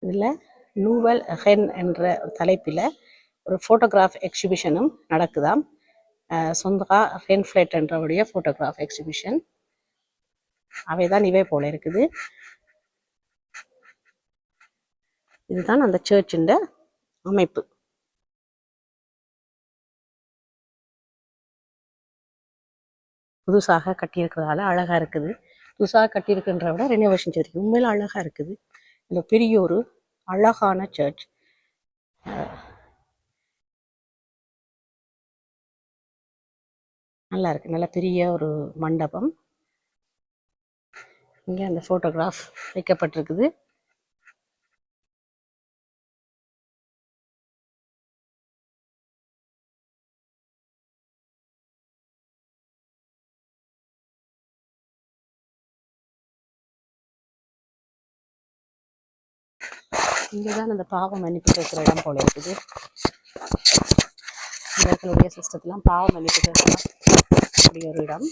இதில் நூவல் ஹென் என்ற தலைப்பில் ஒரு ஃபோட்டோகிராஃப் எக்ஸிபிஷனும் நடக்குதாம். சொந்தகா ஹென்ஃப்ளெட் என்றவுடைய ஃபோட்டோகிராஃப் எக்ஸிபிஷன். அவை தான் இவை போல இருக்குது. இதுதான் அந்த சர்ச்சின் அமைப்பு. புதுசாக கட்டியிருக்கிறதால அழகாக இருக்குது. புதுசாக கட்டியிருக்கின்ற விட ரெனோவேஷன் சர்ச் உண்மையில அழகாக இருக்குது. இந்த பெரிய ஒரு அழகான சர்ச். நல்லா இருக்குது. நல்ல பெரிய ஒரு மண்டபம். இங்கே அந்த ஃபோட்டோகிராஃப் வைக்கப்பட்டிருக்குது. இங்கே தான் அந்த பாவம் மன்னிப்பு கேட்குற இடம் போல இருக்குது. இவர்களுடைய சிஸ்டத்தெலாம் பாவம் மன்னிப்பு கேட்கலாம் அப்படி ஒரு இடம்.